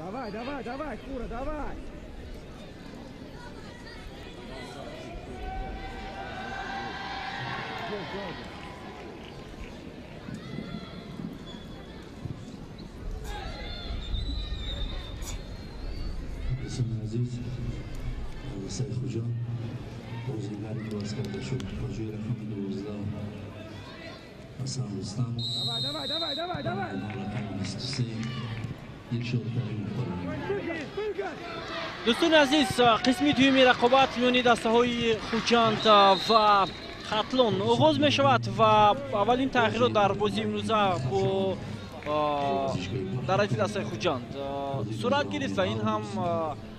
Давай, давай, давай, Кура, давай! بسم عزیز سید خوجان بازیگری باز کرده شد پاجوی رقم 12 حسن رستم Давай, давай, давай, давай, давай! رقم 23 دلشاد کریم خورم. دوستان عزیز، قسمی دومی رقابت میان دسته‌های خوجند و خطلون آغاز می شود و اولین تغییرات در بازی امروزه با در حیف دسته خوجند صورت گرفت و این هم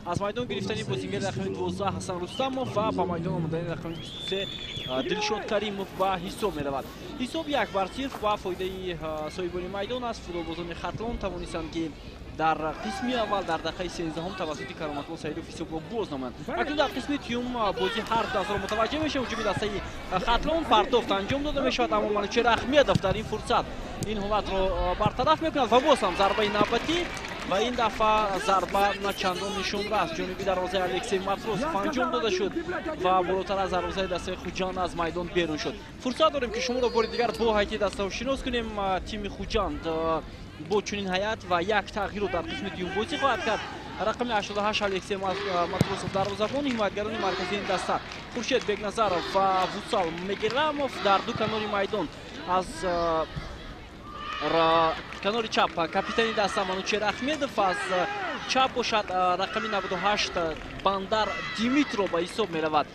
از میدان گرفتنی بازیگر رقم 12 حسن رستموف و با میدان آمدن رقم 23 دلشاد کریموف به حساب می رود. حساب یک بر صفر و فایده صاحبان میدان است. فوتبالبازان خطلون توانستند که در قسمی اول در دقیقه 13 هم توسط کرامت‌الله سعیدوف حساب را باز نمایند. اکنون در قسم تیوم بازی هر دست را متوجه میشیم. وجود دسته خطلون پرتافت انجام داده میشود، اما منوچهر احمدیف در این فرصت این حالت را برطرف میکند و باز هم ضربه نوبتی و این دفعه ضربه نه چندان نشونده است. جانبی دروازه الکسی ماتروسوف انجام داده شد و بالاتر از دروازه دسته خوجند از میدان بیرون شد. فرصت داریم که شما را بار دیگر با هیئت دسته شناس کنیم. تیم خوجند با چنین هیئت و یک تغییر در قسم دیوم بازی خواهد کرد. رقم 88 الکسی ماتروسوف دروازه‌بان، حمایتگران مرکزی این دسته خورشید بگنظرов و وصال میگراموف در دو کنار میدان از کنار چپ کاپیتان دسته منوچهر احمدیف، از چپ باشد رقم 98 بندر دیمیترو به حساب می رود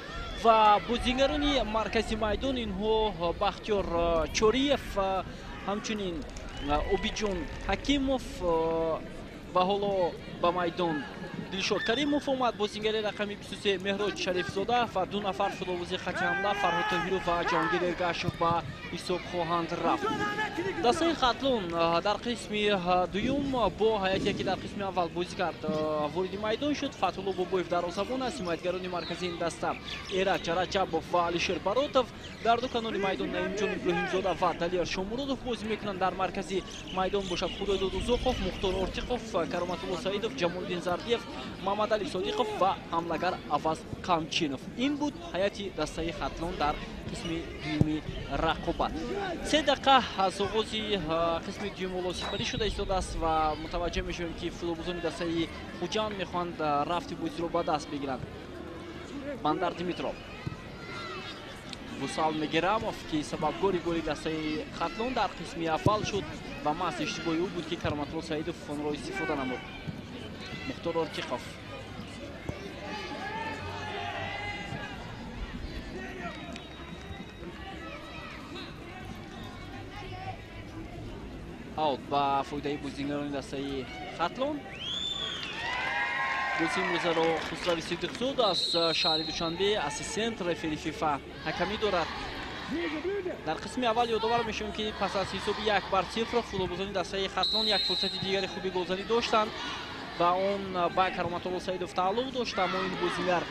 و بازیگران مرکزی میدان اینها بختیار چوریف، همچنین اوبیجون حکیموف و حالا به میدان دلشاد کریموف آمد. بازیگر رقم 23 مهراج شریفزاده و دو نفر فوتبالباز خط حمله فرهاد طاهرов و جهانگیر ارگاشov به حساب خواهند رفت. دسته خطلون در قسم دوم با هیئتی که در قسم اول بازی کرد وارد میدان شد. فتحالله بابویف دروازه‌بان است. حمایتگران مرکزی این دسته ایرج رجبوف و علیشیر براتov در دو کنار میدان نعیم جان ابراهیمزاده و دلیر شامرودov بازی میکنند. در مرکزی میدان باشد خدایداد اوزاقov، مختار ارتیقov، کرامت‌الله سعیدوف، جمالدین زردیف، محمد علی صادقov و حملگر عوض کامچینوف. این بود هیئت دسته خطلون در قسم دومی رقابت. 3 دقیقه از آغاز قسم دوم اول صفری شده ایستاده است و متوجه میشویم که فوتبالبازان دسته خوجند میخواهند رفت بازی رو به دست بگیرند. بندر دیمیترو، وصال میگراموف که سببگار گل دسته خطلون در قسم اول شد و محض اشتباهی او بود که کرامت‌الله سعیدوف آن را استفاده نمود. مختار ارتیقov، اوت با فایده بازیگران دسته خطلون. بازی امروز را خسروی صدیقزاد از شهر دوشنبه اسیستنت رفری فیفا حکمی دارد. در قسم اول یادآور میشویم که پس از حساب 1-0 فوتبالبازان دسته خطلون یک فرصت دیگر خوبی گلزنی داشتند و اون با کرامت‌الله سعیدوف تعلق داشت، اما این بازیگر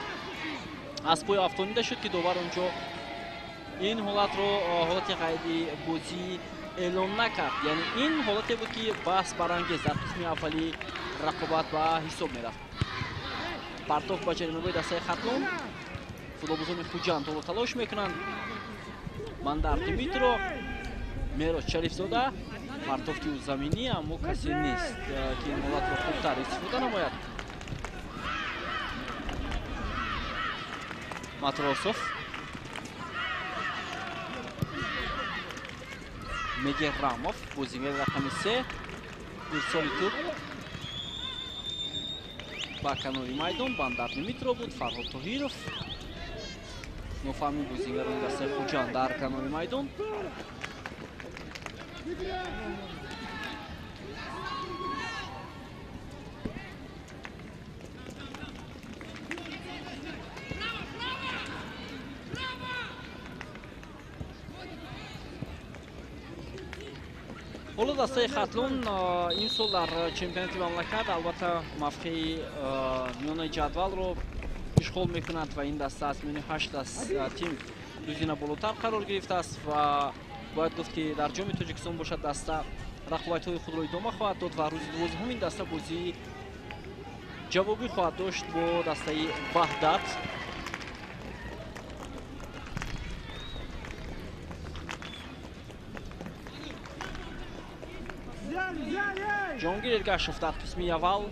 از پای افتانیده شد که داور اونجا این حالت رو حالت قیدی بازی اعلام نکرد. یعنی این حالتی بود که بحث برانگیز در قسم اولی رقابت به حساب میرفت. پرتاف با جریمه‌گاه دسته خطلون، فوتبالبازان خوجند حالا تلاش میکنند. بندر دیمیترو، مهراج شریفزاده، پرتاف که زمینی اما کسی نیست که این حالت رو خوبتر استفاده نماید. ماتروسوف، میگراموف، بازیگر رقم 3 ارسال توپ با کنار میدان بندر دیمیترو بود. فرهاد طاهرов مفهمی بازیگران دسته خوجند در کنار میدان. حالا دسته خطلون این سال در چمپیونات مملکت البته موقع میانه جدول رو اشغال میکند و این دسته از میان 8 تیم دوزینه بالاتر قرار گرفته است و باید گفت که در جام تاجیکستان باشد دسته رقابت‌های خود را ادامه خواهد داد و روز 12 این دسته بازی ҷавобӣ хоҳад дошт бо дастаи ваҳдат. ҷоҳонгир Эргашев дар қисми аввал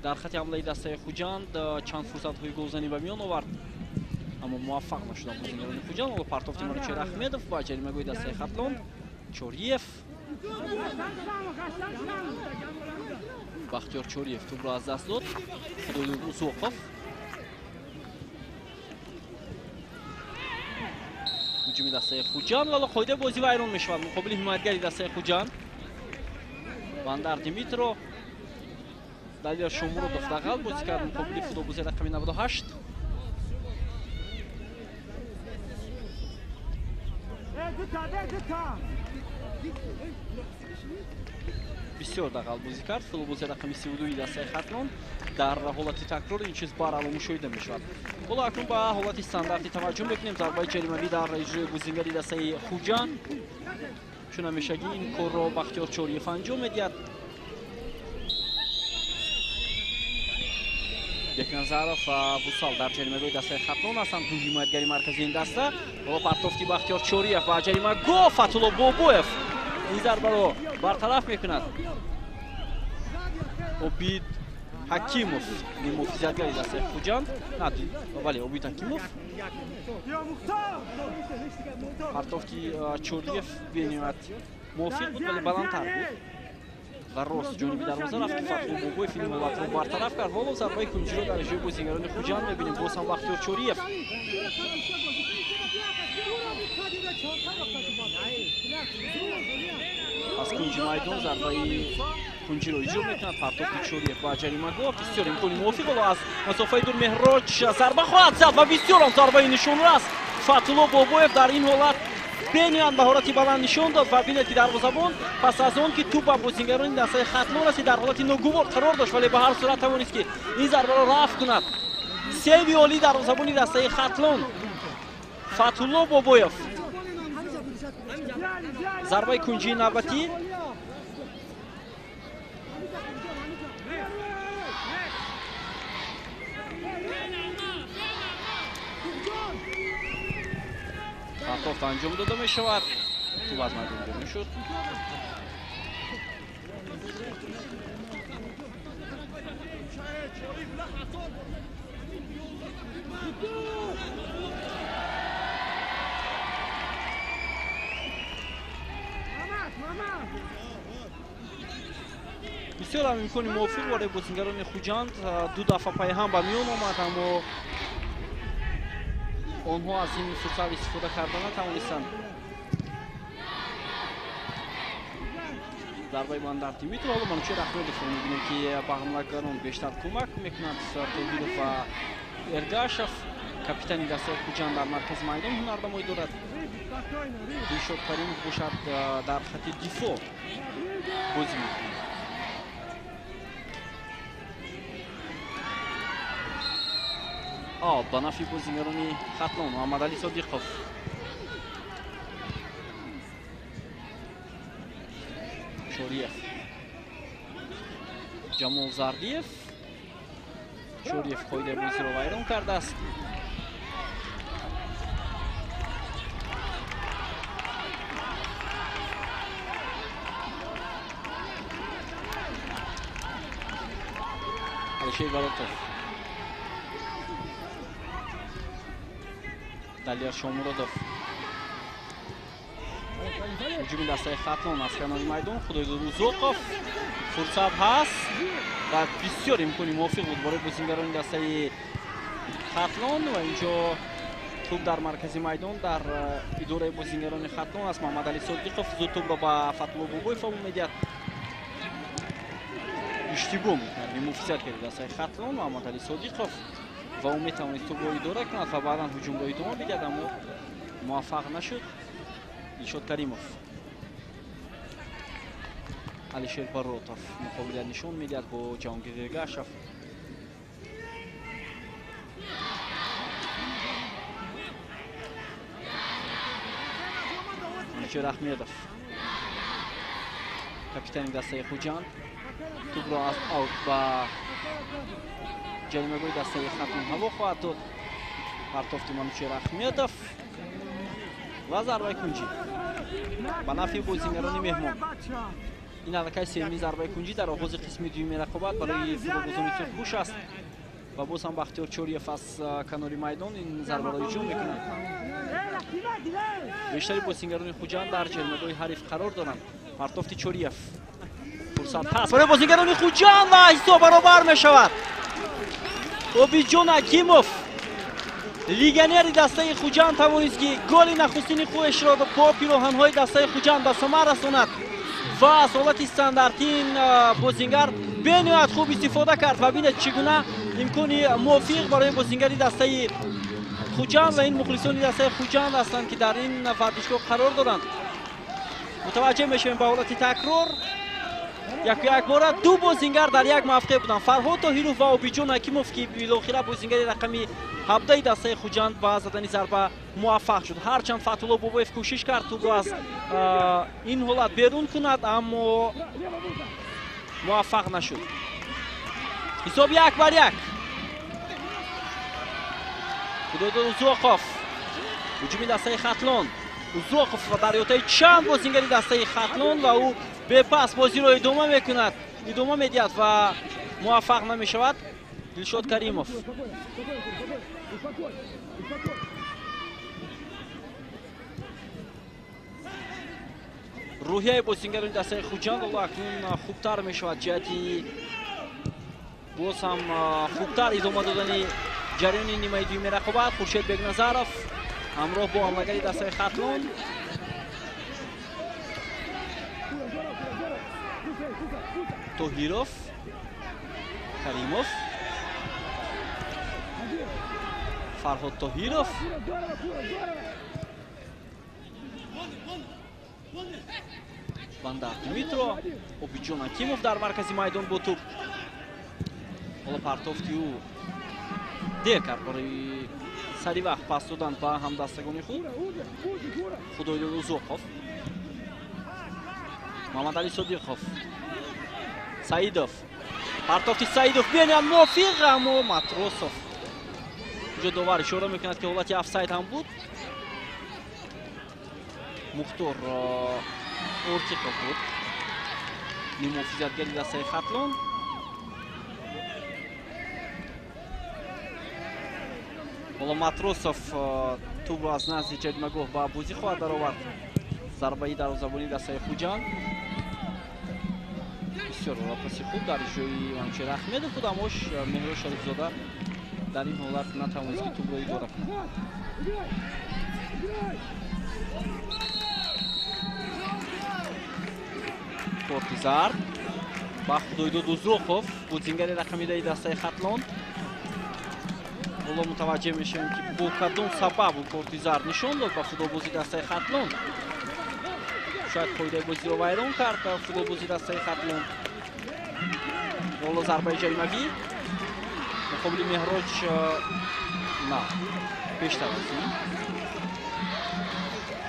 дар хати ҳамлаи дастаи Хуҷанд чанд фурсатҳои голзанӣ ба миён овард, аммо муваффақ нашуданд бозигарони Хуҷанд. ҳоло партофти Манучер Ахмедов ва ҷаримагӯи дастаи Хатлон. Чориев, Бахтиёр Чориев тӯбро аз даст дод. Худоюр Усоқов, ҳуҷуми дастаи Хуҷанд, вало қоидаи бозӣ вайрон мешавад муқобили ҳимоятгари дастаи Хуҷанд. Бандар Димитро, Далер Шомуродов дағал бозӣ кард муқобили футболбози рақами 98. бисёр дағал бозӣ кард футболбози рақами 32 дастаи Хатлон. дар ҳолати такрор ин чиз барало мушоҳида мешавад. ҳоло акнун ба ҳолати стандарти таваҷҷӯҳ мекунем. зарбаи ҷаримавӣ дар иҷрои бозингари дастаи Хуҷанд. чун ҳамешагӣ ин корро Бахтиёр Чориев анҷом медиҳад. Бекназаров ва Вусал дар ҷаримагоҳи дастаи Хатлон ҳастанд. ду ҳимоятгари марказии ин даста. ҳоло партофти Бахтиёр Чориев ва ҷаримагоҳ Фатулло Бобоев ин зарбаро бартараф мекунад. Обид Ҳакимов муҳофизатгари дастаи Хуҷанд. Бале, Обид Ҳакимов. партофти Чориев бениҳоят мувофиқ буд, вале баландтар буд. ва рост ҷониби дарвоза рафт ки Фатулло Бобоев ин ҳолатро бартараф кард. ҳоло зарбаи кунҷиро дар иҷрои бозигарони Хуҷанд мебинем. боз ҳам Бахтиёр Чориев. аз кунҷи майдон зарбаи кунҷиро иҷро мекунад партофти Чориев ва ҷаримагоҳ. бисёр имкони мувофиқ. ҳоло аз масофаи дур Меҳроҷ зарба хоҳад зад ва бисёр ам зарбаи нишонрас. Фатулло Бобоев дар ин ҳолат бениҳоят маҳорати баланд нишон дод ва бинед ки дарвозабон пас аз он ки тӯб ба бозингарони дастаи Хатлон расид дар ҳолати ногувор қарор дошт, вале ба ҳар сурат тавонист ки ин зарбаро рафт кунад. севи олӣ дарвозабони дастаи Хатлон Фатулло Бобоев. зарбаи кунҷии навбатӣ. партофт анҷом дода мешавад. тӯб аз майдон берун шуд. бисёр ҳам имкони мувофиқ барои бозингарони Хуҷанд. ду дафъа пайҳам ба миён омад, аммо онҳо аз ин фурсат истифода карда натавонистанд. зарбаи Бандар Димитров. ҳоло Манучер Ахмедовро мебинем ки ба ҳамлагарон бештар кӯмак мекунад. Тоҳиров ва Эргашев. капитани дастаи Хуҷанд дар маркази майдон ҳунардамоӣ дорад. Дилшод Каримов бошад дар хати дифоъ бозӣ мекунад. ба нафи бозигарони Хатлон Муҳаммадалӣ Содиқов. Чориев. Ҷамол Зардиев. Чориев қоидаи бозиро вайрон кардааст. Алишер Баротов. Далер Шомуродов. ҳуҷуми дастаи Хатлон аз канори майдон. Худоюр Усоқов. фурсат ҳаст ва бисёр имкони мувофиқ буд барои бозингарони дастаи Хатлон. ва инҷо тӯб дар маркази майдон дар идораи бозингарони Хатлон аст. Муҳаммадалӣ Содиқов зуд тӯбро ба Фатулло Бобоев омон медиҳад. иштибоҳ мекард муҳофизатгари дастаи Хатлон Муҳаммадалӣ Содиқов ва он метавонист тӯбро идора кунад ва баъдан ҳуҷумро идома бидиҳад, аммо муваффақ нашуд. Дилшод Каримов. Алишер Баротов муқобилият нишон медиҳад бо Ҷаҳонгир Эргашев. Манучер Ахмедов. капитани дастаи Хуҷанд тӯбро аз ба ҷаримагоҳи дастаи Хатлон ҳаво хоҳад дод. партофти Манучер Ахмедов ва зарбаи кунҷӣ ба нафъи бозингарони меҳмон. ин аллакай сеюмин зарбаи кунҷӣ дар оғози қисми дуюми рақобат барои футболбозони Тухбуш аст ва боз ҳам Бахтиёр Чориев аз канори майдон ин зарбаро иҷро мекунад. бештари бозингарони Хуҷанд дар ҷаримагоҳи ҳариф қарор доранд. партофти Чориев фурсат ҳаст барои бозингарони Хуҷанд ва ҳисоб баробар мешавад. Обиҷон Акимов легионери дастаи Хуҷанд тавонист ки голи нахустини худашро бо пироҳанҳои дастаи Хуҷанд ба самар расонад ва аз ҳолати стандартӣ ин бозингар бениҳоят хуб истифода кард ва бинед чӣ гуна имкони мувофиқ барои бозингари дастаи Хуҷанд ва ин мухлисони дастаи Хуҷанд ҳастанд ки дар ин варзишгоҳ қарор доранд. мутаваҷҷеҳ мешавем ба ҳолати такрор. як бора ду бозингар дар як мавқеъ буданд. Фарҳод Тоҳиров ва Обиҷон Акимов ки билохира бозингари рақами 17 дастаи Хуҷанд ба задани зарба муваффақ шуд. ҳарчанд Фатҳулло Бобоев кӯшиш кард тӯбро аз ин ҳолат берун кунад, аммо муваффақ нашуд. ҳисоб 1-1. Худойдор Узоқов ҳуҷуми дастаи Хатлон. Узоқов ва дар ётаи чанд бозингари дастаи Хатлон ва ӯ бепас бозиро идома мекунад, идома медиҳад ва муваффақ намешавад. Дилшод Каримов рӯҳияи бозингарони дастаи Хуҷанд ҳоло акнун хубтар мешавад. ҷиҳати боз ҳам хубтар идома додани ҷараёни нимаи дуюми рақобат. Хуршед Бекназаров ҳамроҳ бо ҳамлагари дастаи Хатлон. Тоҳиров, Каримов, Фарҳод Тоҳиров, Бандар Димитро, Обиҷон Акимов дар маркази майдон бо туп. ҳоло партофти ӯ дер кард барои сари вақт пас додан ба ҳамдастагони худ. Худойдор Узоқов, Мамадали Содиқов, Саидов, партофти Саидов бениҳоят мувофиқ, аммо Матросов ҷо довар ишора мекунад ки ҳолати офсайд ҳам буд. Мухтор Ортиқов буд муҳофизатгари дастаи Хатлон. ҳоло Матросов тӯбро аз назди ҷаримагоҳ ба бозӣ хоҳад баровард. зарбаи дарвозабони дастаи Хуҷанд бисёр паси хуб дар иҷрои Манучер Ахмедов буд, аммо Меҳрод Шарифзода дар ин ҳолат натавонист ки тӯбро идора кунад. корти зард ба Худойдод Узоқов, бозингари рақамидаи дастаи Хатлон. ҳоло мутаваҷҷеҳ мешавем ки бо кадом сабаб корти зард нишон дод ба футболбози дастаи Хатлон. шояд қоидаи бозиро вайрон кард футболбози дастаи Хатлон. ҳоло зарбаи ҷаримавӣ муқобили Меҳроҷ на бештар аз ин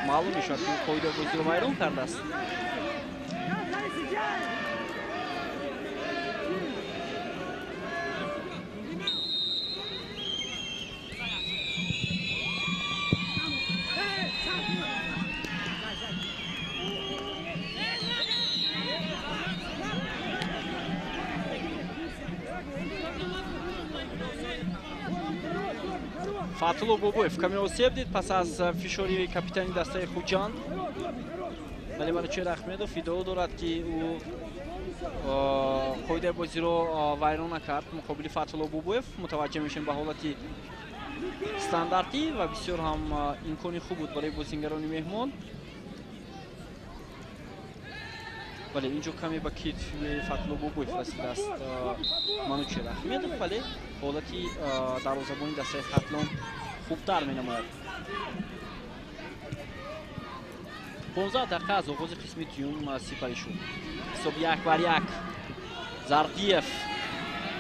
маълум мешавад ки қоидаи бозиро вайрон кардааст. Фатҳулло Бобоев каме осеб дид пас аз фишори капитани дастаи Хуҷанд. вале Манучер Ахмедов иддао дорад ки ӯ қоидаи бозиро вайрон накард муқобили Фатҳулло Бобоев. мутаваҷҷеҳ мешавем ба ҳолати стандартӣ ва бисёр ҳам имкони хуб буд барои бозингарони меҳмон. вале инҷо каме ба китфи Фатҳулло Бобоев расидааст Манучер Ахмедов, вале ҳолати дарвозабони дастаи Хатлон хубтар менамояд. 15 дақиқа аз оғози қисми дуюм сипарӣ шуд. ҳисоб 1-1. Зардиев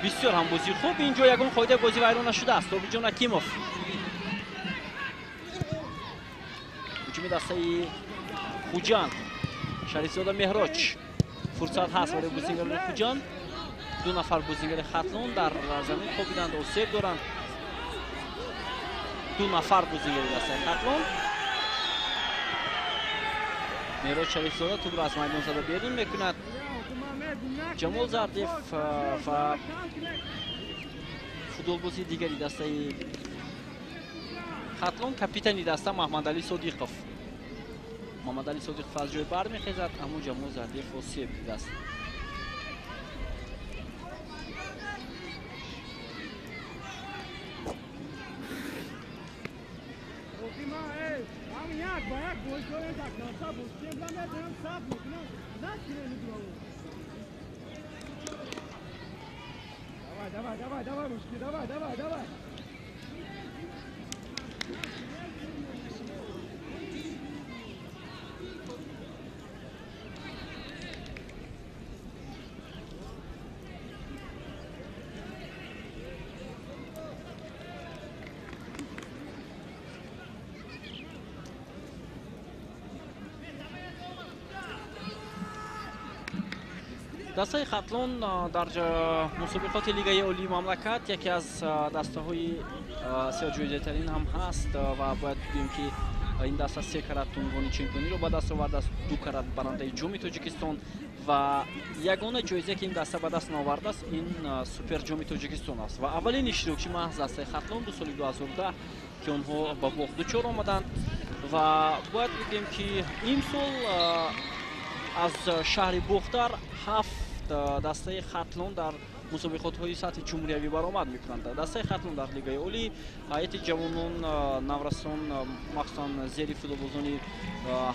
бисёр ҳам бозии хуб. инҷо ягон қоидаи бозӣ вайрон нашудааст. Обиҷон Акимов ҳуҷуми дастаи Хуҷанд. Шарифзода Меҳроҷ фурсат ҳаст барои бозингарони Хуҷанд. ду нафар бозингари хатлон дар замин хобиданд, осеб доранд. ду нафар бозингари дастаи хатлон. Мероз Шарифзода тӯбро аз майдон зада берун мекунад. Ҷамол Зардиев ва футболбози дигари дастаи хатлон, капитани даста Маҳмадалӣ Содиқов. Маҳмадалӣ Содиқов аз ҷой бармехезад, аммо Ҷамол Зардиев осеб дидаст. Давай, мужики, давай. дастаи хатлон дар мусобиқоти лигаи олии мамлакат яке аз дастаҳои сеҳоҷоизатарин ҳам ҳаст ва бояд бигӯем ки ин даста 3 карат унвони чемпиониро ба даст овардааст, 2 карат барандаи ҷоми Тоҷикистон ва ягона ҷоизае ки ин даста ба даст наовардааст, ин суперҷоми Тоҷикистон аст ва аввалин иштирокчи маҳз дастаи хатлон ду соли 2010 ки онҳо ба боғ дучор омаданд ва бояд бигӯем ки имсол аз шаҳри Бухтар 7 дастаи хатлон дар мусобиқотҳои сатҳи ҷумҳуриявӣ баромад мекунанд. Дастаи хатлон дар лигаи олӣ ҳайати ҷавонон наврасон, махсусан зери футболбозони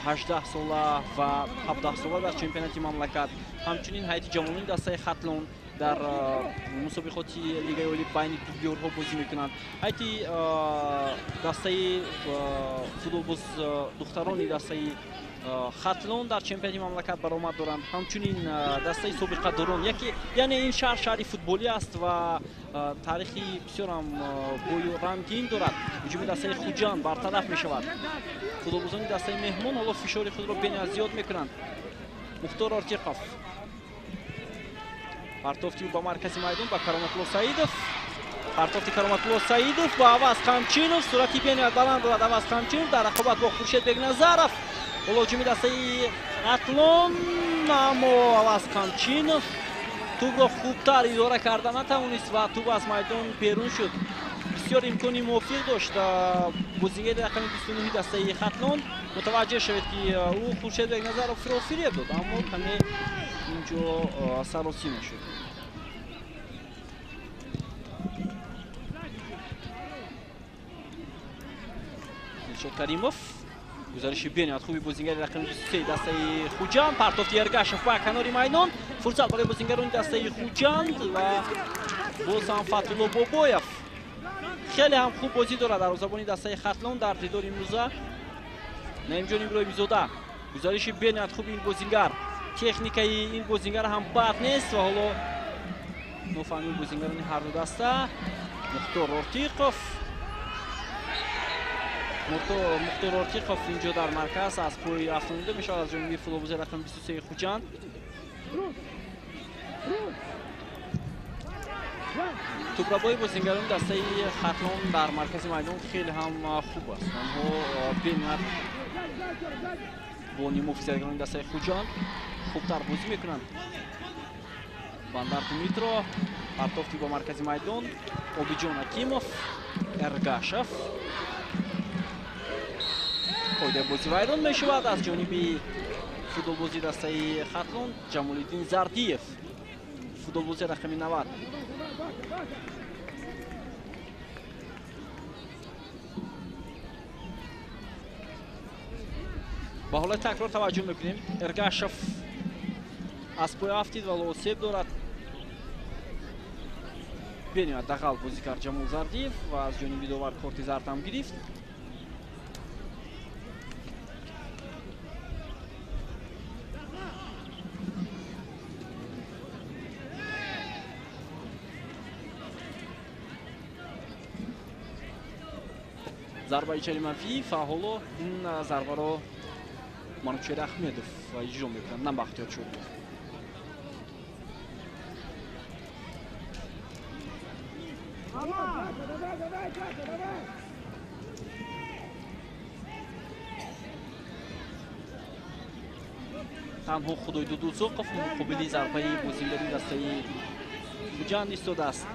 18 сола ва 17 сола дар чемпионати мамлакат, ҳамчунин ҳайати ҷавонони дастаи хатлон дар мусобиқоти лигаи олӣ байни дублёрҳо бозӣ мекунанд. ҳайати дастаи футболбоз духтарони дастаи хатлон дар чемпионати мамлакат баромад доранд. ҳамчунин дастаи собиқадорон, яъне ин шаҳр шаҳри футболӣ аст ва таърихи бисёрам бою рангин дорад. ҳуҷуми дастаи Хуҷанд бартараф мешавад. футболбозони дастаи меҳмон ҳоло фишори худро бениҳоят зиёд мекунанд. Мухтор Ортиқов партофти ба маркази майдон ба Кароматулло Саидов. партофти Кароматулло Саидов ба Аваз Қамчинов. сурати бениҳоят баланд дорад Аваз Қамчинов дар рақобат бо Хуршед Бекназаров. ҳоло ҳуҷуми дастаи хатлон, аммо Аваз Қамчинов тӯбро хубтар идора карда натавонист ва тӯб аз майдон берун шуд. бисёр имкони мувофиқ дошт бозингари рақами 29 дастаи хатлон. мутаваҷҷеҳ шавед ки ӯ Хуршед Бекназаровро фиреб дод, аммо каме инҷо саросӣ нашуд. Дилшод Каримов, гузариши бениҳоят хуби бозингари рақами 23 дастаи Хуҷанд. партофти Эргашев ба канори майдон. фурсат барои бозингарони дастаи Хуҷанд ва боз ҳам Фатҳулло Бобоев хеле ҳам хуб бозӣ дорад дарвозабони дастаи хатлон дар дидори имрӯза. Наимҷон Иброҳимзода, гузариши бениҳоят хуби ин бозингар. техникаи ин бозингар ҳам бад нест ва ҳоло нофаҳмии бозингарони ҳарду даста. Мухтор Ортиқов, Мухтор Ортиқов инҷо дар марказ аз пӯи афтонида мешавад аз ҷониби футболбози рақами 23 Хуҷанд. тӯбрабои бозингарони дастаи хатлон дар маркази майдон хеле ҳам хуб аст. онҳо бениҳоят бо нимуфизигарони дастаи Хуҷанд хубтар бозӣ мекунанд. Бандар Дмитро, партофти ба маркази майдон. Обиҷон Акимов, Эргашев. қоидаи бозӣ вайрон мешавад аз ҷониби футболбози дастаи хатлон. Ҷамолиддин Зардиев, футболбози рақами 90. ба ҳолати такрор таваҷҷӯҳ мекунем. Эргашев аз пӯи афтид ва лосеб дорад. бениҳоят дағал бозӣ кард Ҷамол Зардиев ва аз ҷониби довар корти зард ҳам гирифт. зарбаи чаримавӣ фаъоло ин зарбаро Манучер Ахмедов иҷро мекунад, на Бахтиёр Чӯлбек. танҳо худоидудузоқов муқобили зарбаи бозингари дастаи Хуҷанд истодааст.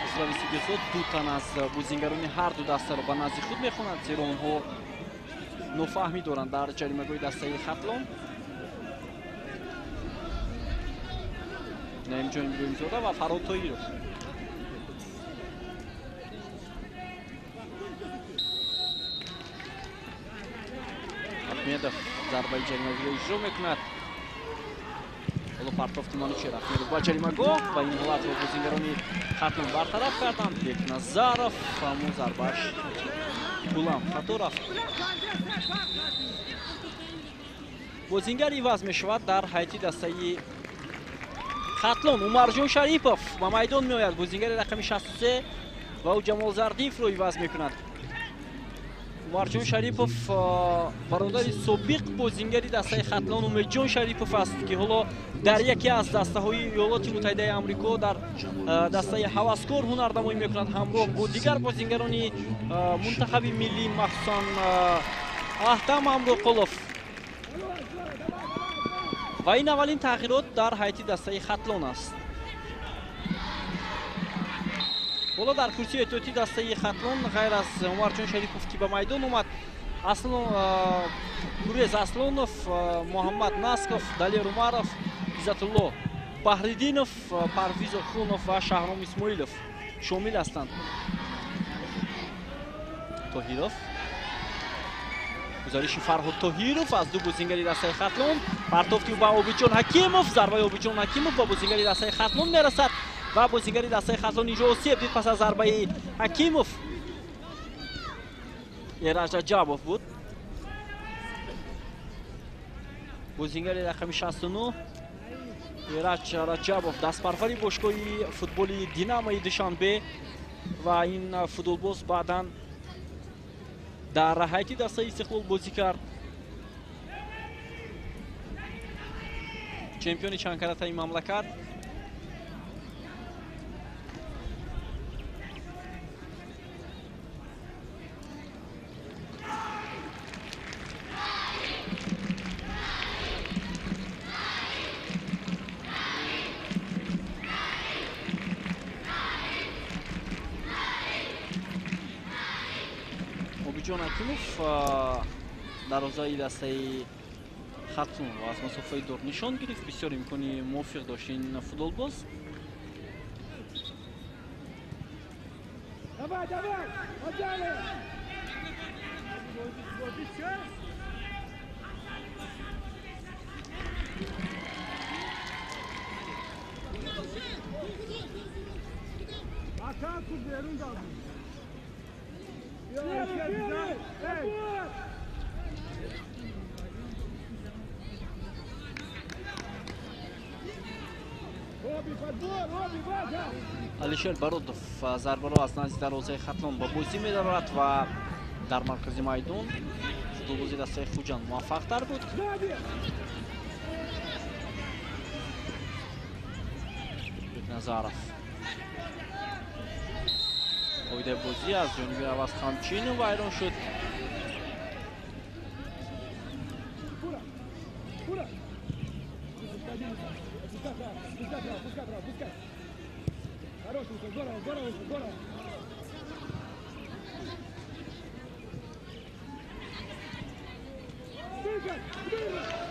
Исрови Сидиқзод ду тан аз бозингарони ҳар ду дастаро ба назди худ мехонад, зеро онҳо нофаҳмӣ доранд дар ҷаримагоҳи дастаи Хатлон. Наимҷон Иброҳимзода ва Фарод Тоиров. Ахмедов зарбаи ҷаримагоҳро иҷро мекунад. ҳоло партофти Манучер Ахмедов ба ҷаримагоҳ ва ин ҳолатро бозингарони Хатлон бартараф карданд. Бекназаров аммо зарбааш булам хато рафт. бозингар иваз мешавад дар ҳайати дастаи Хатлон. Умарҷон Шарипов ба майдон меояд. бозингари рақами 63 ва ӯ Ҷамол Зардиевро иваз мекунад. Умарҷон Шарипов бародари собиқ бозингари дастаи Хатлон Умедҷон Шарипов аст, ки ҳоло дар яке аз дастаҳои Иёлоти Муттаҳидаи Амрико дар дастаи ҳаваскор ҳунарнамоӣ мекунад ҳамроҳ бо дигар бозингарони мунтахаби миллӣ, махсусан Аҳтам Амроқулов. ва ин аввалин тағйирот дар ҳайати дастаи Хатлон аст. ҳоло дар курсии эҳтиёти дастаи Хатлон ғайр аз Умарҷон Шарипов ки ба майдон омад, Гурез Аслонов, Муҳаммад Насков, Далер Умаров, Иззатулло Баҳриддинов, Парвиз Охунов ва Шаҳром Исмоилов шомил ҳастанд. Тоҳиров, гузариши Фарҳод Тоҳиров аз ду бозингари дастаи Хатлон. партофти ба Обидҷон Ҳакимов, зарбаи Обидҷон Ҳакимов ба бозингари дастаи Хатлон мерасад ва бозингари дастаи Хатлон инҷо осеб дид пас аз зарбаи Ҳакимов. Эраҷ Раҷабов буд. бозингари рақами 69 Эраҷ Раҷабов, дастпарвари бошгоҳи футболи Динамои Душанбе ва ин футболбоз баъдан дар ҳайати дастаи Истиқлол бозӣ кард. чемпиони чандкаратаи мамлакат. Обидҷон Ҳакимов дарозаи дастаи Хатлон ва аз масофаи дур нишон гирифт. бисёр имкони мувофиқ дошт ин футболбоз. Алишер Бародов зарбаро аз назди дарозаи Хатлон ба бозӣ медорад ва дар маркази майдон футболбози дастаи Хуҷанд муваффақтар буд. Бекназаров қоидаи бозӣ аз ҷониби Аваз Хамчинов вайрон шуд.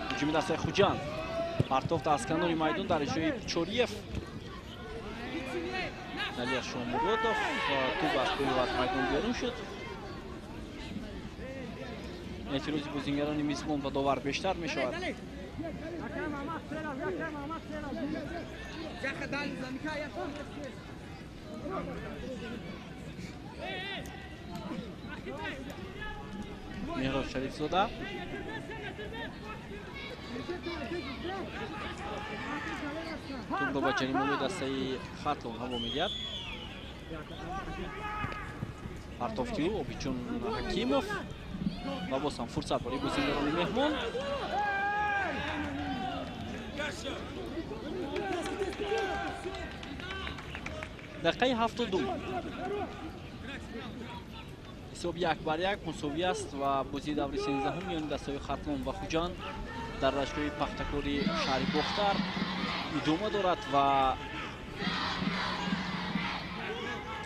ҳуҷуми дастаи Хуҷанд. партоф аз канори майдон дар иҷрои Чориев. Налия Шомуродов туб аз пӯли аз майдон берун шуд. эътирози бозингарони мизбон ба довар бештар мешавад. Меҳроб Шарифзода тубро ба ҷаримаҳои дастаи Хатлон ҳаво медиҳад. партофти ӯ Обидҷон Ҳакимов ва боз ҳам фурсат барои бозингарони меҳмон. دقیقه 72 حساب 1-1 مساوی است و بازی دور 13 میان دستای خطلون و خوجان در رشته پختکوری شهری بختر ادامه دارد و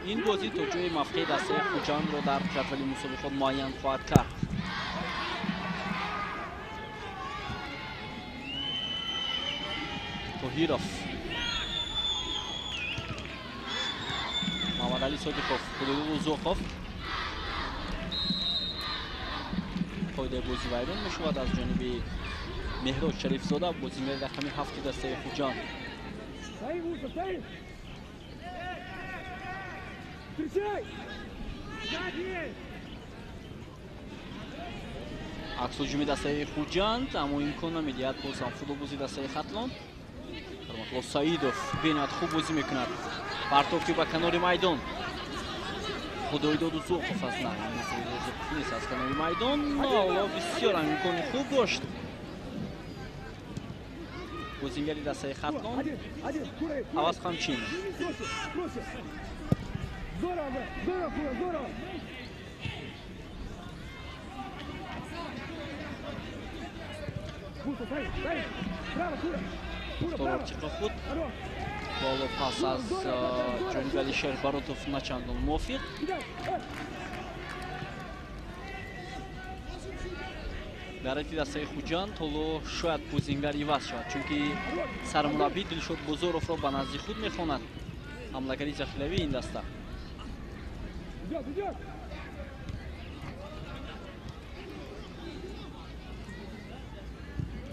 این بازی توجه موقع دستای خوجان را در جدول مسابقه خود معین خواهد کرد. توهیروف، محمد علی صادقوف، حدود زوخوف قاعده بازی ویران می شود از جانب مهراد شریف زاده بازیگر رقم 7 دسته خوجان. عکس هجومی دسته خوجان اما امکان نمیدهد باز هم فوتبال بازی دسته خطلان. رحمتالله سعیدوف ببینید خوب بازی میکند، پرتاب به کنار میدان خدای داد و زوخوف است، نه نیست از کنار میدان، حالا بسیار امکان خوب داشت بازیگری دسته خطلان عوض خمچین. توقع خود بالا پاس از جانب علی شریف باراتوف نچندان موافق. در حالت دسته خوجان طولو شاید بازیگر عوض شود چونکه سرمربی دلشاد بزرگوف را به نزد خود میخواند حملهگری ذخیروی این دسته.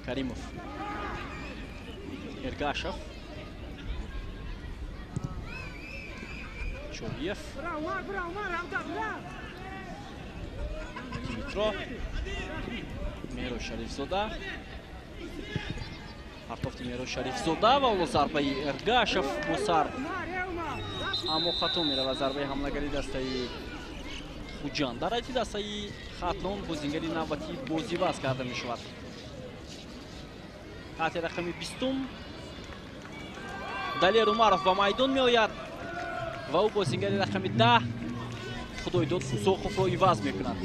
کریموف، ارگاشف، چولیف، دیمیترو، مهراد شریف زاده، پرتافت مهراد شریف زاده و اولو ضربه ارگاشف بسر اما خطا میره و ضربه حملهگری دسته خوجان. در حالت دسته خطلان بازیگری نوبتی بازی باز کرده می شود. خط رقم 20 دلیر عمرов به میدان می آید و او بازیگر رقم 10 خدای داد زوخوف را عوض می کند.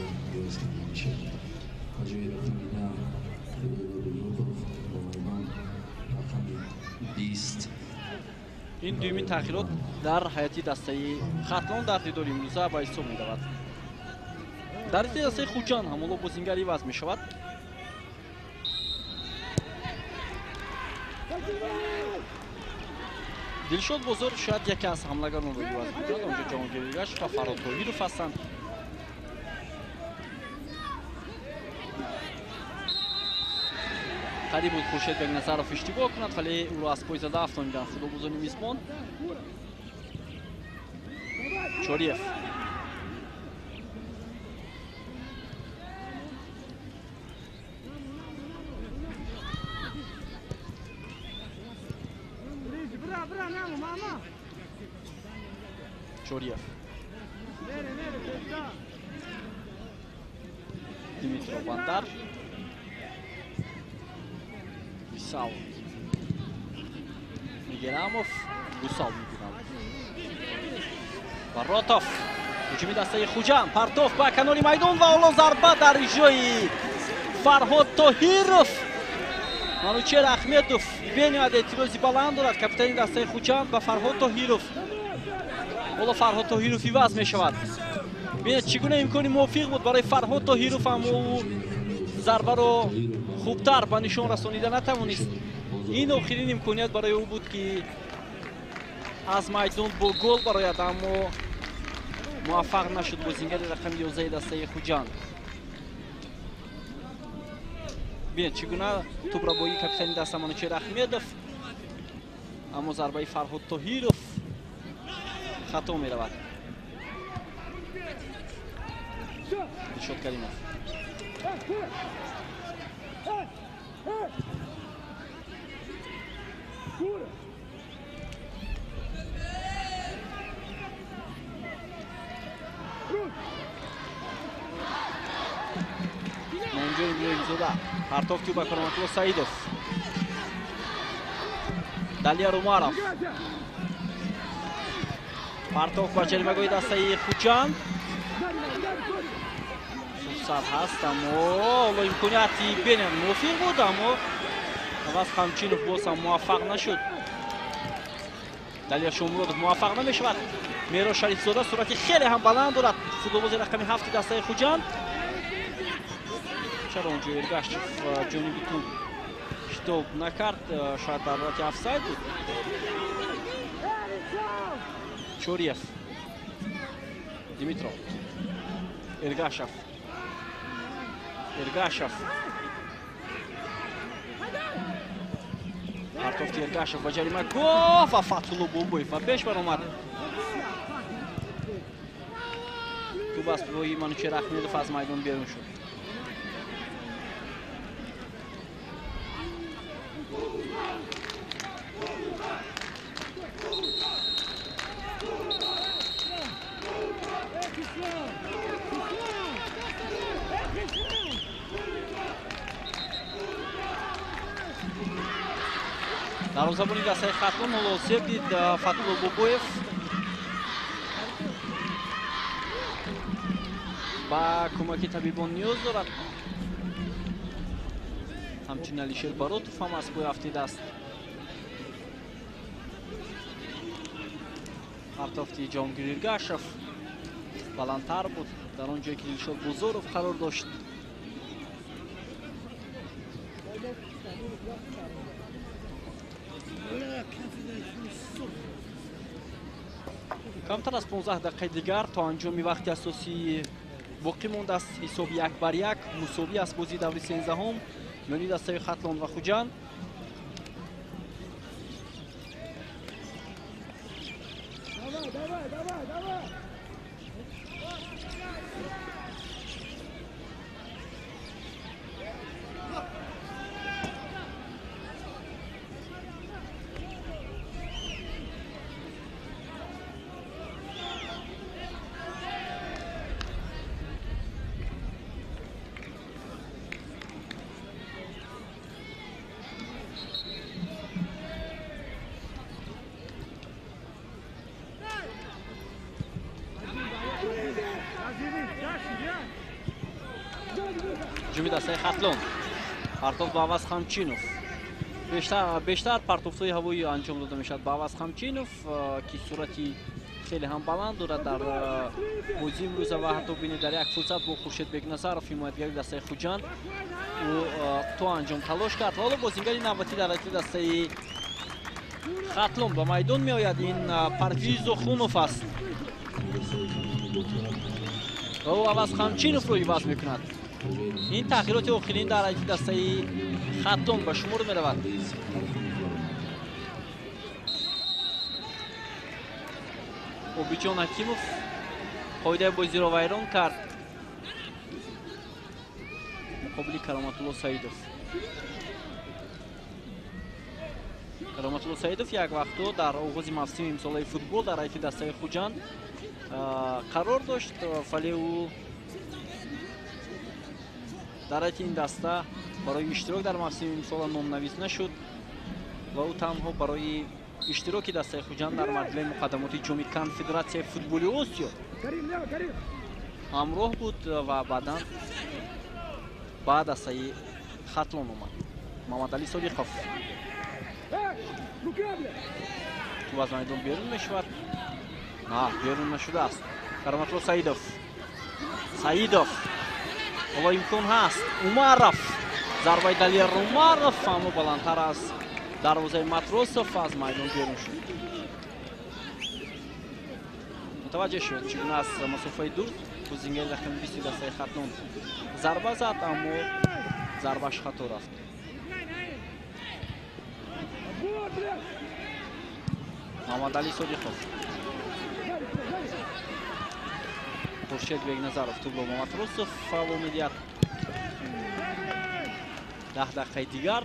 این دومین تغییرات در حیاتی دسته خطلان در دیدار امروزه به حساب می رود. در دسته خوجان هم اولو بازیگر عوض می شود. دلشاد بزرگ شاید یکی از حملهگران رو عوض می‌کند. اونجا جهانگیر گشت و فرهاد توهیروف هستند. قریب بود خورشید به نظرف اشتباه کند ولی او را از پای زده افتانیدند فوتبالبازان میزبان. چوریف، چوریف، دیمیترو باندر، ویساو، میگراموف، گوساو میگیرد. باراتوف، هجومی دسته خوجان، پرتوف به کنار میدان و اولو ضربه در جای فرهاد توهیروف. منوچهر احمدوف ببینید اعتراضی بلند دارد کاپیتان دسته خوجان به فرهاد توهیروف. اولو فرهاد توهیروف عوض می شود. ببینید چگونه امکانی موفق بود برای فرهاد توهیروف، اما او ضربه رو خوبتر به نشان رسانیده نتوانست. این آخرین امکانیت برای او بود که از میدان با گل برآید اما موفق نشد بازیگر رقم 11 دسته خوجان. ببینید چگونه توپ را با کاپیتان دسته منوچهر احمدوف، اما ضربه فرهاد توهیروف خطا می رود. دلشاد کریموف، منجوی میرزوده، پرتاب توپ به رحمتالله سعیدوف، دلیر عمرов، партов ба ҷаримагоҳи дастаи Хуҷанд. Фурсат ҳаст, аммо ҳоло имконияти Бенен муфир буд, аммо Аваз Хамчинов боз ҳам муваффақ нашуд. Далия Шомуродов муваффақ намешавад. Меҳрос Шарифзода суръати хеле ҳам баланд дорад. Футболбози рақами 7 дастаи Хуҷанд. Чаро онҷо Эргашев ҷониби тӯб шитоб накард, шояд дар ҳолати офсайд буд. Чориев, Димитров, Эргашев, партофти Эргашев ба ҷаримагоҳ ва Фатҳулло Бобоев ва пеш баромад. тӯб аз пӯи Манучер Ахмедов аз майдон берун шуд. дарвозабони дастаи Хатлон мулосиб дид Фатҳулло Бобоев ба кӯмаки табибон ниёз дорад. ҳамчунин Алишер Баротов ҳам аз пӯи афтидааст. партофти Ҷоҳонгир Эргашев баландтар буд, дар он ҷое ки Дилшод Бозоров қарор дошт. камтар аз 15 дақиқаи дигар то анҷоми вақти асосӣ боқӣ мондааст. ҳисоби 1-1 мусовӣ аст бозии даври 13-ум миёни дастаи Хатлон ва Хуҷанд. ҷуми дастаи Хатлон, партов ба Аваз Хамчинов. бештар партовҳои ҳавоӣ анҷом дода мешавад ба Аваз Хамчинов ки суръати хеле ҳам баланд дорад. дар бозии имрӯза ва ҳатто бинед дар як фурсат бо Хуршед Бекназаров ҳимоятгари дастаи Хуҷанд ӯ то анҷом талош кард. ҳоло бозингари навбатӣ дар ҳайати дастаи Хатлон ба майдон меояд. ин Парвиз Охунов аст. ӯ Аваз Хамчиновро иваз мекунад. ин тағйироти охирин дар ҳайати дастаи Хатлон ба шумор меравад. Обиҷон Ҳакимов қоидаи бозиро вайрон кард муқобили Кароматулло Саидов. Кароматулло Саидов як вақтҳо дар оғози мавсими имсолаи футбол дар ҳайати дастаи Хуҷанд қарор дошт, вале ӯ дар ҳайати ин даста барои иштирок дар мавсими имсола номнавис нашуд ва ӯ танҳо барои иштироки дастаи Хуҷанд дар марҳилаи муқаддамоти ҷоми Конфедератсияи футболи Осиё ҳамроҳ буд ва баъдан ба дастаи Хатлон омад. Мамадали Содиқов тӯб аз майдон берун мешавад. на берун нашудааст. Кароматулло Саидов ҳоло имкон ҳаст. Умаров зарбаи Далер Умаров аммо баландтар аз дарвозаи Матросов аз майдон берун шуд. мутаваҷҷеҳ шуд чӣ гуна аз масофаи дур бозингари рақами 20 дастаи Хатлон зарба зад, аммо зарбаш хато рафт. Мамадали Содиқов, Хуршед Бекназаров тӯб ба Матросов фавол медиҳад. 10 дақиқаи дигар.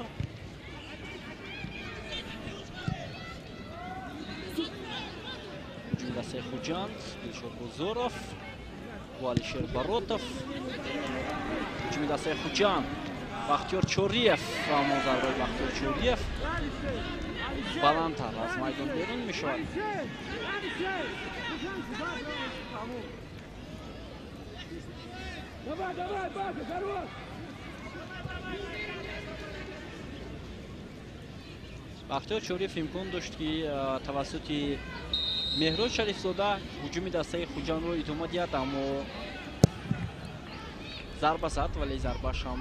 ҳуҷуми дастаи Хуҷанд, Дилшод Бозоров бо Алишер Баротов. ҳуҷуми дастаи Хуҷанд, Бахтиёр Чориев, аммо зарбаи Бахтиёр Чориев баландтар аз майдон берун мешавад. бахтиёр чориев имкон дошт ки тавассути меҳрод шарифзода ҳуҷуми дастаи хуҷанро идома диҳад, аммо зарба зад, вале зарбаш ҳам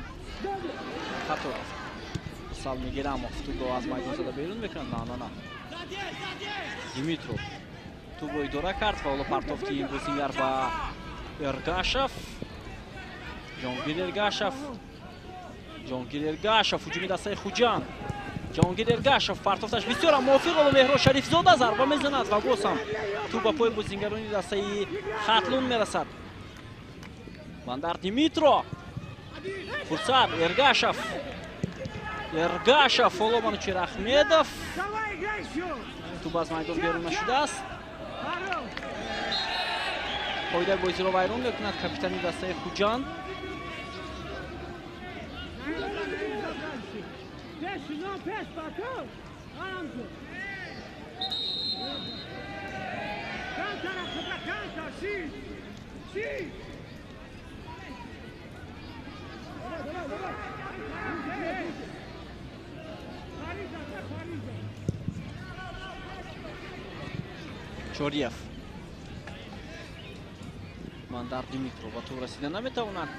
хато рафт. Салми Герамов тубро аз майдон зада берун мекунад. На Димитров тубро идора кард ва ҳоло партофти бозингар ба Эргашев. ҷонгир Эргашев ҳуҷуми дастаи хуҷан. ҷонгир Эргашев партофташ бисёр мувофиқ. ҳоло меҳрод шарифзода зарба мезанад ва боз ҳам ту ба пои бозингарони дастаи хатлун мерасад. Бандар Димитро фурсат Эргашев ҳоло Манучер Ахмедов туб аз майдон берун нашудааст. қоидаи бозиро вайрон мекунад капитани дастаи хуҷан. Чориев Мандар Димитро ба ту расида наметавонад.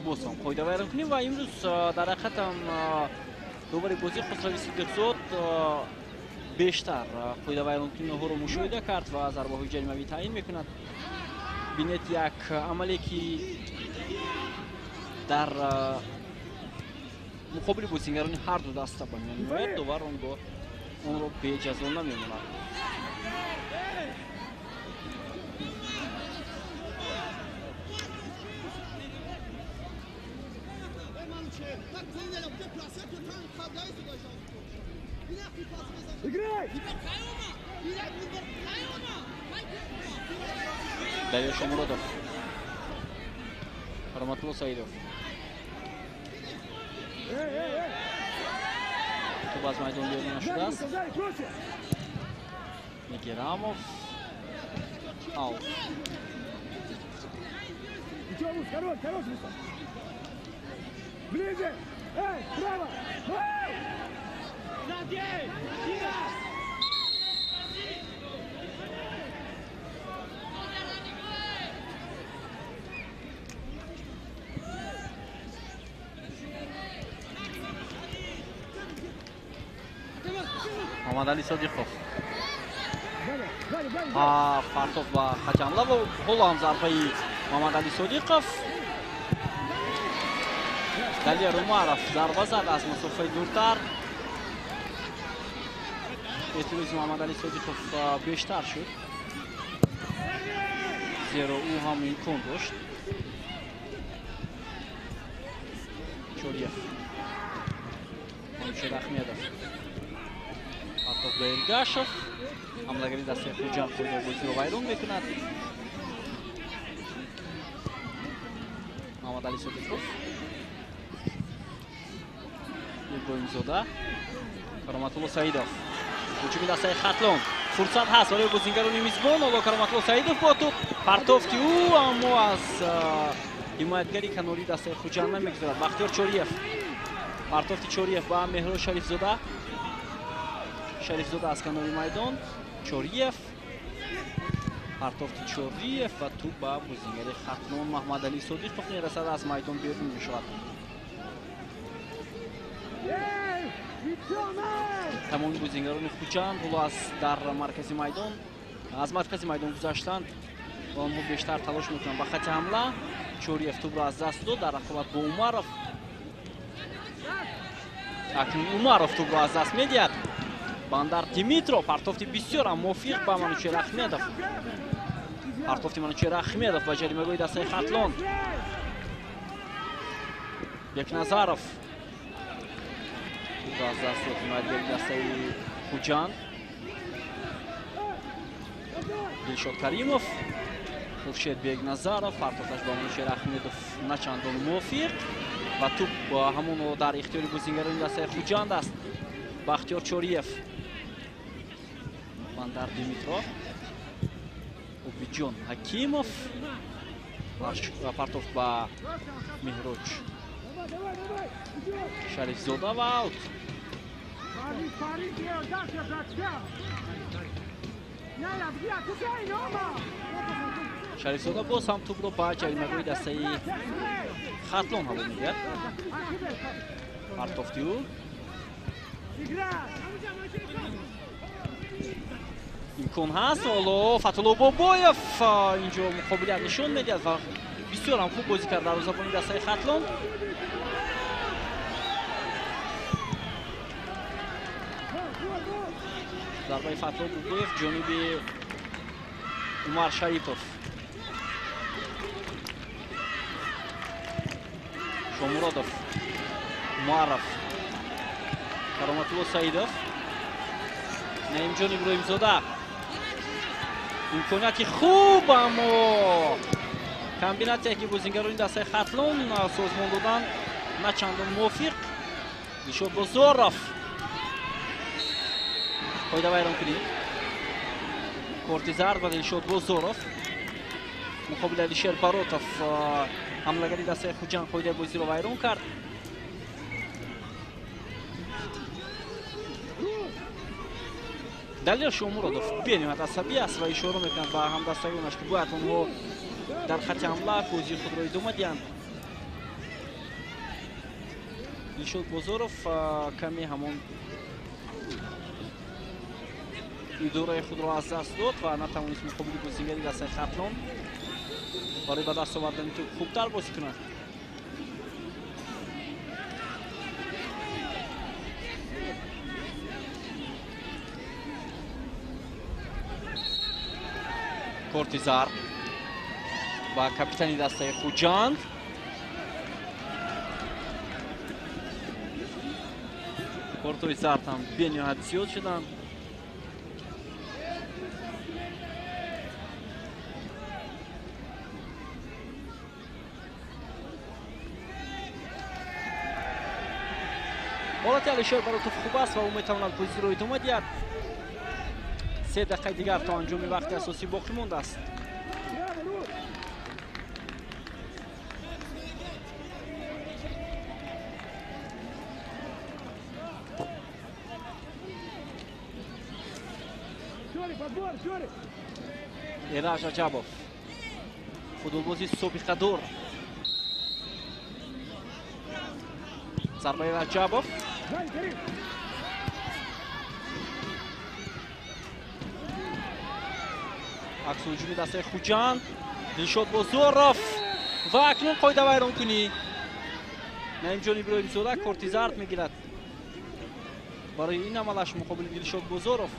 боз ҳам қоида вайрон кунем ва имрӯз дар ҳақиқат ҳам рӯбари бозии Хусрави Сидиқзод бештар қоида вайрон куниҳоро мушоҳида кард ва зарбаҳои ҷаримавӣ таъин мекунад. бинед як амале ки дар муқобили бозингарони ҳарду даста ба миён меояд, довар онро беҷазо намемонад. Дарья Шамуродов, Раматулло Саидов. Туб аз майдон берун нашудааст. Герамов аут. Ближе! Эй, право! Мамадали Содиқов. Фартов ва хаҷамла ва ҳоло ҳам зарбаи Мамадали Содиқов. Далия Румаров зарба зад аз масофаи дуртар. эътирози Мамадали Содиқов бештар шуд, зеро ӯ ҳам имкон дошт. Чориев, Манучер Ахмедов, Фартов ба Эргашев. ҳамлагари дастаи хуҷан қоидаи бозиро вайрон мекунад. Мамадали Содиқов, Иброҳимзода, Кароматулло Саидов. ҳуҷуми дастаи Хатлон. Фурсат ҳаст барои бозингарони мизбон. ҳоло Кароматулло Саидов бо туп. Партофти ӯ аммо аз ҳимоятгари канори дастаи хуҷан намегузарад. Бахтиёр Чориев. Партофти Чориев ба Меҳрод Шарифзода. Шарифзода аз канори майдон. Чориев. Партофти Чориев ва туп ба бозингари Хатлон Маҳмадали Содиқов мерасад. Аз майдон берун мешавад. тамоми бозингарони хуҷан ҳоло дар маркази майдон, аз маркази майдон гузаштанд ва онҳо бештар талош мекунанд. ба хати ҳамла Чориев тубро аз даст дод дар рақобат бо Умаров. акнун Умаров тубро аз даст медиҳад. Бандар Димитро. Партофти бисёр мувофиқ ба Манучер Ахмедов. Партофти Манучер Ахмедов ба ҷаримагоҳи дастаи Хатлон. Бекназаров аз даст дод ҳимоятгари дастаи хуҷан. Дилшод Каримов, Хуршед Бекназаров. Партофташ ба Манучер Ахмедов начандон мувофиқ ва туп ҳамон дар ихтиёри бозингарони дастаи хуҷанд аст. Бахтиёр Чориев. Бандar Dimitrov, Obidjon Hakimov, Partov ба Mehroch Sharifzoda va out. Sharifzoda боз ҳам тӯбро ба ҷаримагоҳи дастаи Хатлон ҳаво мегирад. Партовтиу имкон ҳаст. ҳоло Фатулло Бобоев инҷо муқобилият нишон медиҳад ва бисёр ҳам хуб бозӣ кард дарвозабони дастаи Хатлон. зарбаи Фатулло Бобоев ҷониби Умар Шарипов. Шомуродов, Муарраф, Кароматулло Саидов, Наимҷон Иброҳимзода. Имконияти хуб, аммо комбинатсияе ки бозингарони дастаи Хатлон созмон додан на чандон мувофиқ. Дилшод Бозоров қоида вайрон кунид. Кортизар ва Дилшод Бозоров муқобили Алишер Баротов ҳамлагари дастаи Хуҷан қоидаи бозиро вайрон кард. Далер Шомуродов бениҳоят асабӣ аст ва ишора мекунад ба ҳамдастагонаш ки бояд онҳо дар хати ҳамла бозии худро идома диҳанд. Дилшод Бозоров каме ҳамон идораи худро аз даст дод ва натавонист муқобили бозингари дастаи Хатлон барои ба даст овардани тӯб хубтар бозӣ кунад. Кортизар ба капитани дастаи Хуҷанд. кортои зард ҳам бениҳоят зиёд шуданд. ҳолати Алишер Баротов хуб аст ва ӯ метавонад бозиро идома диҳад. 3 дақиқаи дигар то анҷоми вақти асосӣ боқӣ мондааст. Эраж Аҷабов, футболбози собиқадор. Зарбаи Аҷабов. аксҳуҷуми дастаи Хуҷанд. Дилшод Бозоров ва акнун қоида вайронкунӣ. Наимҷон Иброҳимзода кортизард мегирад барои ин амалаш муқобили Дилшод Бозоров.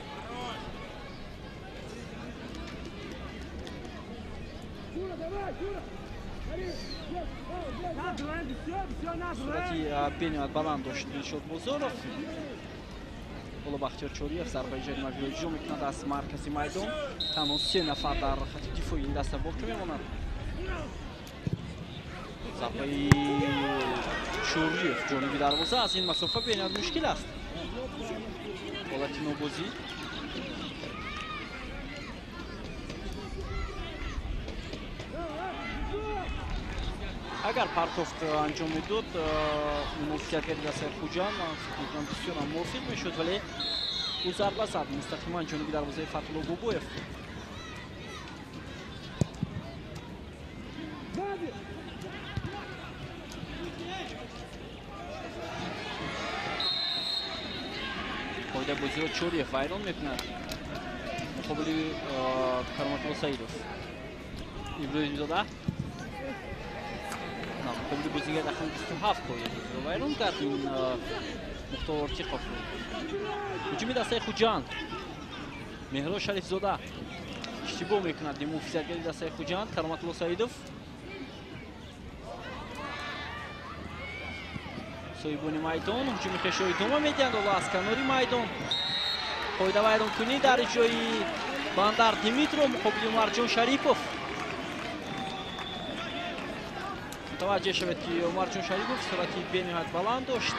сурати бениҳоят баланд дошт Дилшод Бозоров. ҳоло Бахтиёр Чориев зарбаи ҷаримавиро иҷро мекунад аз маркази майдон. танҳо 3 нафар дар хати дифои ин даста боқӣ мемонанд. зарбаи Чориев ҷониби дарвоза аз ин масофа бениҳоят мушкил аст. ҳолати нобозӣ. агар Партов анҷом медод мувофиқатгари дастаи Хуҷан бисёр ҳам мувофиқ мешуд, вале ӯ зарба зад мустақиман ҷониби дарвозаи Фатулло Бобоев. қоидаи бозиро Чориев вайрон мекунад. муқобили Кароматулло Саидов. Иброҳимзода муқобили бозингари рақами 27 қоида бозиро вайрон кард ин Мухтор Ортиқов. ҳуҷуми дастаи Хуҷанд. Меҳроз Шарифзода иштибоҳ мекунад муфтизатгари дастаи Хуҷанд. Кароматулло Саидов. соҳибони майдон ҳуҷуми хешро идома медиҳанд. ҳоло аз канори майдон қоида вайронкунӣ дар иҷрои Бандar Dimitrov муқобили Умарҷон Шарипов. мутаваҷҷеҳ шавед ки Умарҷон Шарипов сурати бениҳоят баланд дошт.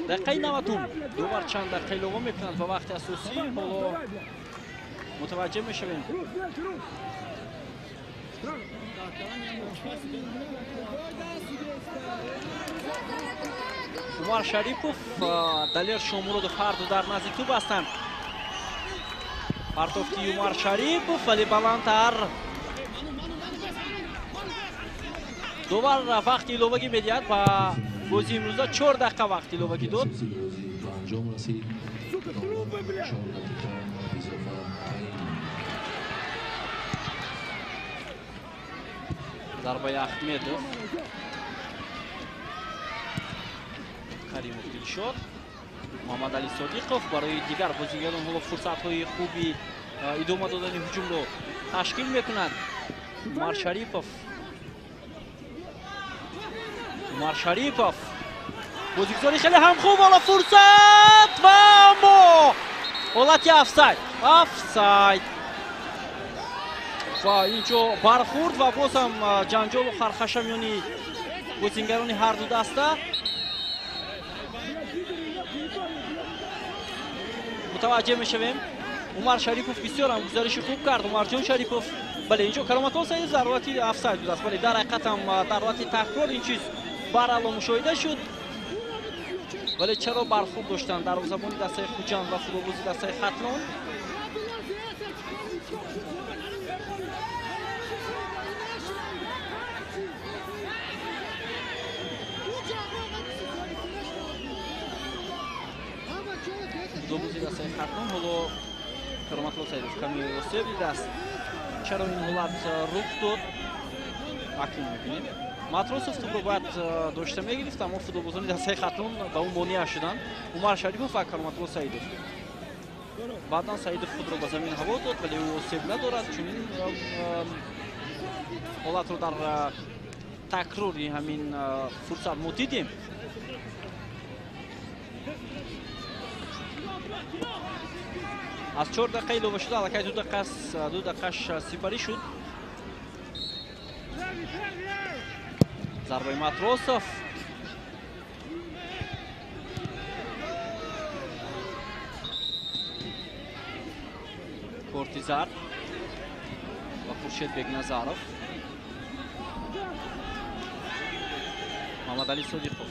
دقیقه 90 دو بار چند دقیقه ایلووا میکنند و وقت اساسی حالا متوجه میشویم. عمر شریپوف دلیر شامورود پردو در نزدیک توپ هستند. پرتافتی عمر شریپوف ولی بلندتر. دوبار وقت ایلووگی میدهد و بازی امروزه 4 دقیقه وقت ایلووگی داد. ضربه احمدوف каримов дилшод муҳаммадалӣ содиқов барои дигар бозигарон ҳоло фурсатҳои хуби идома додани ҳуҷумро ташкил мекунад. умар шарипов бозигузори хеле ҳам хуб, ҳоло фурсат ва аммо ҳолати офсайд ва инҷо бархурд ва боз ҳам ҷанҷолу хархаша миёни бозингарони ҳарду даста. мутаваҷҷеҳ мешавем. умар шарипов бисёр ҳам гузариши хуб кард. умарҷон шарипов бале инҷо кароматолла саидов дар ҳолати офсайд будааст, вале дар ҳақиқат ҳам дар ҳолати такрор ин чиз барало мушоҳида шуд. вале чаро бархурд доштанд дарвозабони дастаи хуҷанд ва футболбози дастаи хатлон. футболбози дастаи хатлон ҳоло кароматолла саидов ками осеб дидааст. чаро ин ҳолат рух дод? акнун мебинем. матросов тӯбро бояд дошта мегирифт, аммо футболбозони дастаи хатлон ба он монеа шуданд. умар шарипов ва кароматолла саидов. баъдан саидов худро ба замин ҳаво дод, вале ӯ осеб надорад. чунин ҳолатро дар такрори ҳамин фурсат мо дидем. аз 4 дақиқа илова шуда, аллакай 2 дақиқаш сипарӣ шуд. зарбаи матросов. кортизар ва хуршед бегназаров. муҳаммадалӣ содиқов.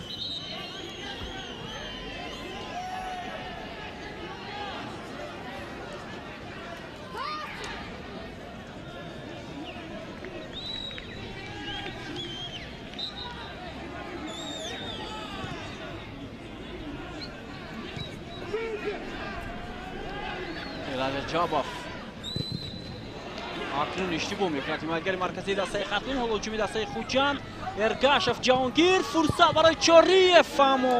ҷабов акнун иштибоҳ мекунад ҳимоятгари марказии дастаи хатлон. ҳоло ҳуҷуми дастаи хуҷанд эргашев ҷаҳонгир фурсат барои чориев, аммо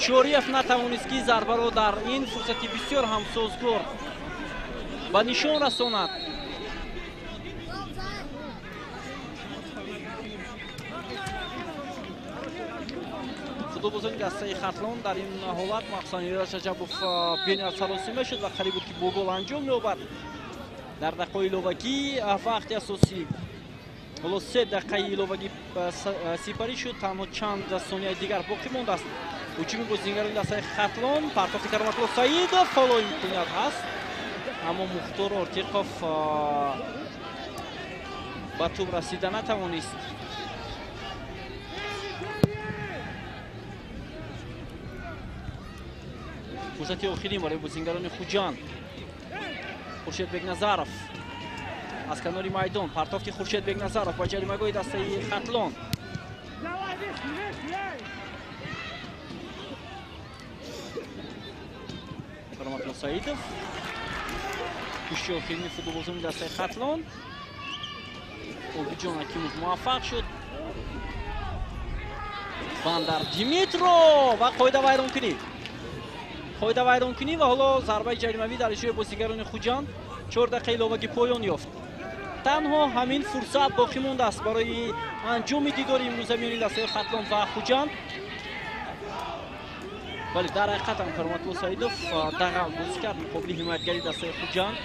чориев натавонист ки зарбаро дар ин фурсати бисёр ҳам созгор ба нишон расонад. футболбозони дастаи хатлон дар ин ҳолат махсусан Ираш Раҷабов бениҳоят саросӣ мешуд ва қариб буд ки бо гол анҷом ёбад дар дақиқаи иловагӣ. вақти асосӣ ҳоло 3 дақиқаи иловагӣ сипарӣ шуд. танҳо чанд сонияи дигар боқӣ мондааст. ҳуҷуми бозингарони дастаи хатлон. партофти кароматолла саидов. ҳоло имконият ҳаст, аммо мухтор ортиқов ба тӯб расида натавонист. фурсати охирин барои бозингарони хуҷанд. хуршед бегназаров аз канори майдон. партофти хуршед бегназаров ба ҷаримагоҳи дастаи хатлон. кароматолла саидов. кӯшиши охирини футболбозони дастаи хатлон. обиҷон акимов муваффақ шуд. бандар димитро ва қоида вайронкунӣ ва ҳоло зарбаи ҷаримавӣ дар иҷрои бозигарони хуҷанд. 4 дақиқаи иловагӣ поён ёфт. танҳо ҳамин фурсат боқӣ мондааст барои анҷоми дидори имрӯза миёни дастаи хатлон ва хуҷанд. вале дар ҳақиқат ҳам кароматолла саидов дағал бозӣ кард муқобили ҳимоятгари дастаи хуҷанд.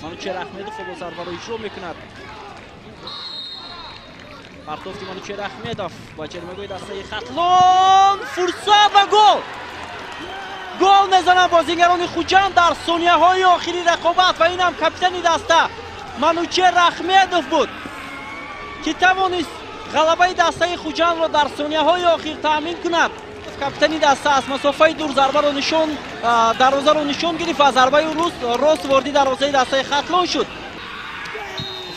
манучер аҳмедов ҳоло зарбаро иҷро мекунад. партофти Манучер Ахмедов ба ҷаримагоҳи дастаи Хатлон фурсат ва гол! Гол мезананд бозингарони Хуҷанд дар сонияҳои охири рақобат ва инам капитани даста Манучер Ахмедов буд ки тавонист ғалабаи дастаи Хуҷандро дар сонияҳои охир таъмин кунад. Капитани даста аз масофаи дур зарбаро нишон дарвозаро нишон гирифт ва зарбаи рост ворди дарвозаи дастаи Хатлон шуд.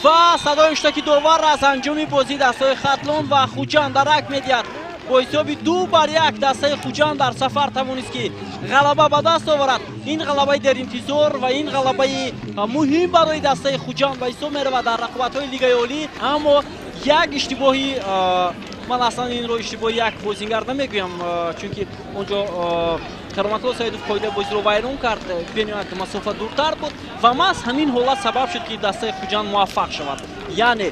ва садои иштаки довар аз анҷоми бозии дастаи Хатлон ва Хуҷанд дарак медиҳад. бо ҳисоби 2-1 дастаи Хуҷанд дар сафар тавонист ки ғалаба ба даст оварад. ин ғалабаи деринтизор ва ин ғалабаи муҳим барои дастаи Хуҷанд ба ҳисоб меравад дар рақобатҳои лигаи олӣ. аммо як иштибоҳи ман аслан инро иштибоҳи як бозингар намегӯям, чунки онҷо Кароматло Саидов қоидаи бозиро вайрон кард, бениҳоят масофа дуртар буд ва маҳз ҳамин ҳолат сабаб шуд ки дастаи Хуҷанд муваффақ шавад. яъне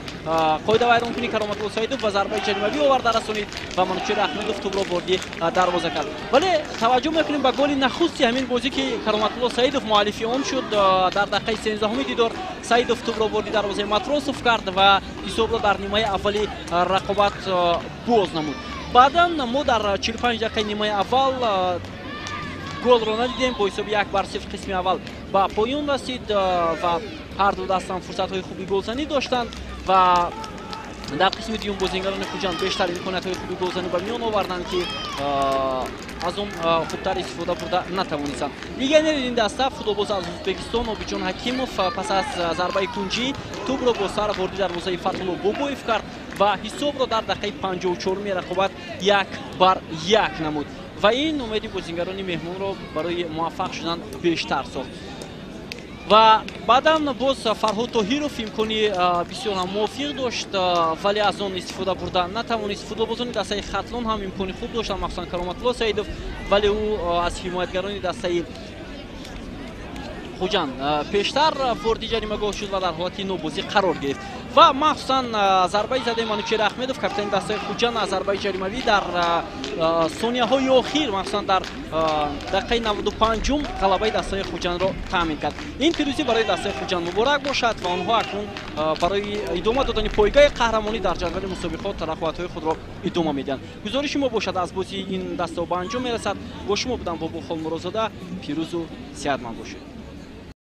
қоида вайронкунии Кароматло Саидов ба зарбаи ҷаримавӣ оварда расонид ва Манучер Ахмедов тӯбро борди дарвоза кард. вале таваҷҷӯҳ мекунем ба голи нахусти ҳамин бозӣ ки Кароматло Саидов муаллифи он шуд. дар дақиқаи 13 дидор Саидов тӯбро борди дарвозаи Матросов кард ва ҳисобро дар нимаи аввали рақобат боз намуд. баъдан мо дар 45 дақиқаи нимаи аввал голро надидем. бо ҳисоби 1-0 қисми аввал ба поён расид ва ҳар ду дастам фурсатҳои хуби голзанӣ доштанд ва дар қисми дуюм бозингарони Хуҷанд бештар имкониятҳои хуби голзанӣ ба миён оварданд ки аз он хубтар истифода бурда натавонистанд. легионери ин даста футболбоз аз Ӯзбекистон Обиҷон Ҳакимов пас аз зарбаи кунҷӣ тӯбро бо сар борди дарвозаи Фатҳулло Бобоев кард ва ҳисобро дар дақиқаи 54-уми рақобат 1-1 намуд ва ин умеди бозингарони меҳмонро барои муваффақ шудан бештар сохт. ва баъдан боз Фарҳод Тоҳиров имкони бисёр ҳам мувофиқ дошт, вале аз он истифода бурда натавонист. футболбозони дастаи Хатлон ҳам имкони хуб доштанд, махсусан Кароматло Саидов, вале ӯ аз ҳимоятгарони дастаи Хуҷанд пештар ворди ҷаримагоҳ шуд ва дар ҳолати нобозӣ қарор гирифт. ва махсусан зарбаи задаи Манучер Ахмедов капитани дастаи Хуҷанд аз зарбаи ҷаримавӣ дар сонияҳои охир, махсусан дар дақиқаи 95-ум ғалабаи дастаи Хуҷандро таъмин кард. ин пирӯзӣ барои дастаи Хуҷанд муборак бошад ва онҳо акнун барои идома додани пойгаи қаҳрамонӣ дар ҷадвали мусобиқот рақобатҳои худро идома медиҳанд. гузориши мо бошад аз бозии ин даста ба анҷом мерасад. бо шумо будам Бобур Холмуродзода. пирӯзу сеҳатманд бошед.